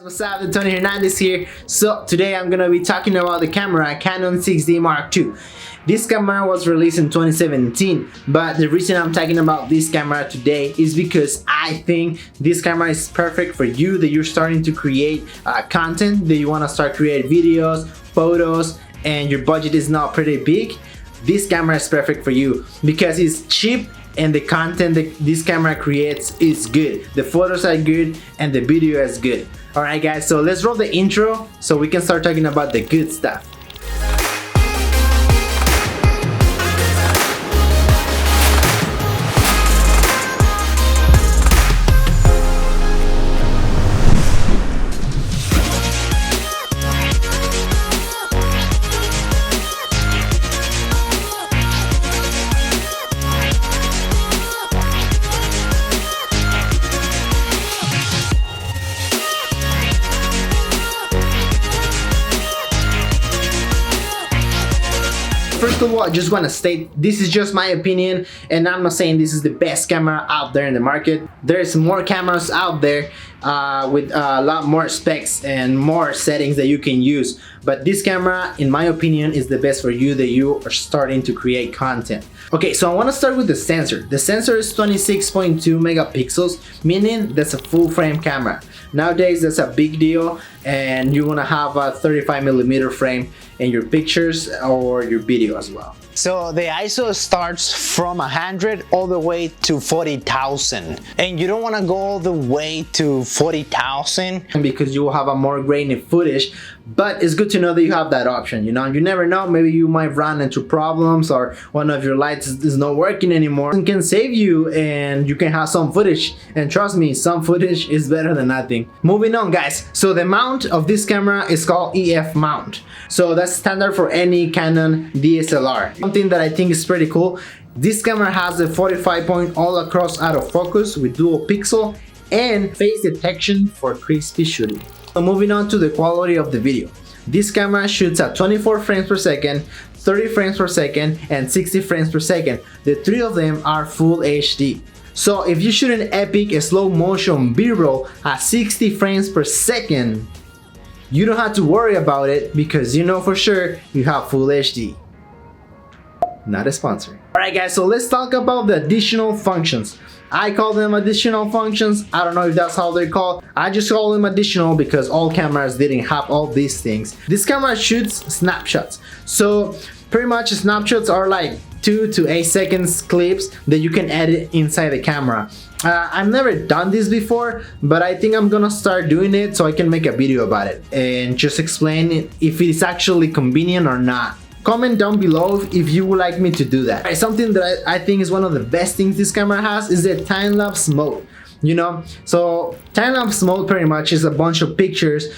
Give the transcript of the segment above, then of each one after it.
What's up, the Tony Hernandez here. So today I'm gonna be talking about the camera Canon 6D Mark II. This camera was released in 2017, but the reason I'm talking about this camera today is because I think this camera is perfect for you that you're starting to create content, that you want to start create videos, photos, and your budget is not pretty big. This camera is perfect for you because it's cheap and the content that this camera creates is good. The photos are good and the video is good. Alright guys, so let's roll the intro so we can start talking about the good stuff. First of all, I just want to state this is just my opinion, and I'm not saying this is the best camera out there in the market. There's more cameras out there with a lot more specs and more settings that you can use, but this camera, in my opinion, is the best for you that you are starting to create content. Okay, so I want to start with the sensor. The sensor is 26.2 megapixels, meaning that's a full frame camera. Nowadays, that's a big deal, and you want to have a 35mm frame in your pictures or your video as well. So the ISO starts from 100 all the way to 40,000, and you don't want to go all the way to 40,000 because you will have a more grainy footage, but it's good to know that you have that option. You know, you never know, maybe you might run into problems or one of your lights is not working anymore. It can save you and you can have some footage, and trust me, some footage is better than nothing. Moving on guys, so the mount of this camera is called EF mount. So that's standard for any Canon DSLR. Something that I think is pretty cool, this camera has a 45-point all across autofocus with dual pixel and face detection for crispy shooting. So moving on to the quality of the video. This camera shoots at 24 frames per second, 30 frames per second, and 60 frames per second. The three of them are full HD. So if you shoot an epic slow motion B-roll at 60 frames per second, you don't have to worry about it because you know for sure you have full HD. Not a sponsor. Alright guys, so let's talk about the additional functions. I call them additional functions. I don't know if that's how they're called. I just call them additional because all cameras didn't have all these things. This camera shoots snapshots. So pretty much snapshots are like 2 to 8 seconds clips that you can edit inside the camera. I've never done this before, but I think I'm gonna start doing it so I can make a video about it and just explain if it's actually convenient or not. Comment down below if you would like me to do that. Right, something that I think is one of the best things this camera has is the time-lapse mode. You know, so time-lapse mode pretty much is a bunch of pictures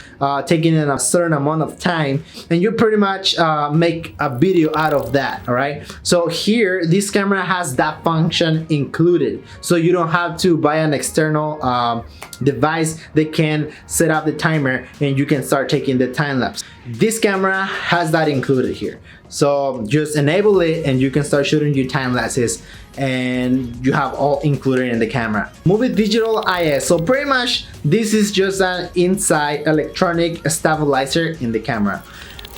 taken in a certain amount of time, and you pretty much make a video out of that. All right, so here this camera has that function included, so you don't have to buy an external device that can set up the timer and you can start taking the time-lapse. This camera has that included here, so just enable it and you can start shooting your time lapses, and you have all included in the camera. Movie digital IS, so pretty much this is just an inside electronic stabilizer in the camera.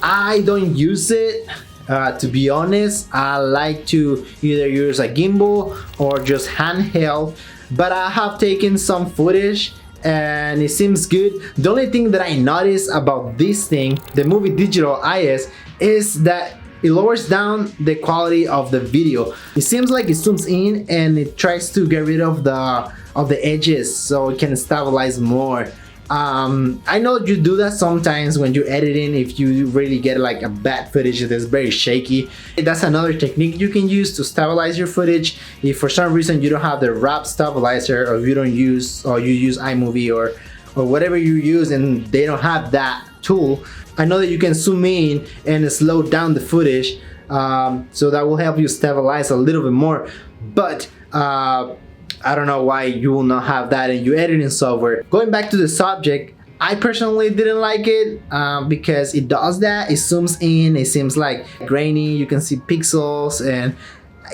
I don't use it to be honest. I like to either use a gimbal or just handheld, but I have taken some footage and it seems good. The only thing that I noticed about this thing, the movie digital IS, is that it lowers down the quality of the video. It seems like it zooms in and it tries to get rid of the edges so it can stabilize more. I know you do that sometimes when you're editing, if you really get like a bad footage that's very shaky. That's another technique you can use to stabilize your footage. If for some reason you don't have the RAW stabilizer, or if you don't use, or you use iMovie or whatever you use and they don't have that tool, I know that you can zoom in and slow down the footage, so that will help you stabilize a little bit more. But I don't know why you will not have that in your editing software. Going back to the subject, I personally didn't like it because it does that. It zooms in, it seems like grainy, you can see pixels, and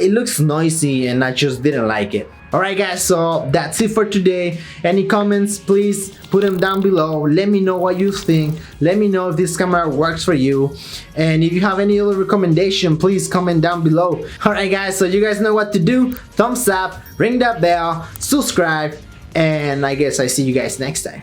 it looks noisy, and I just didn't like it. Alright guys, so that's it for today. Any comments, please put them down below. Let me know what you think. Let me know if this camera works for you. And if you have any other recommendation, please comment down below. Alright guys, so you guys know what to do. Thumbs up, ring that bell, subscribe, and I guess I see you guys next time.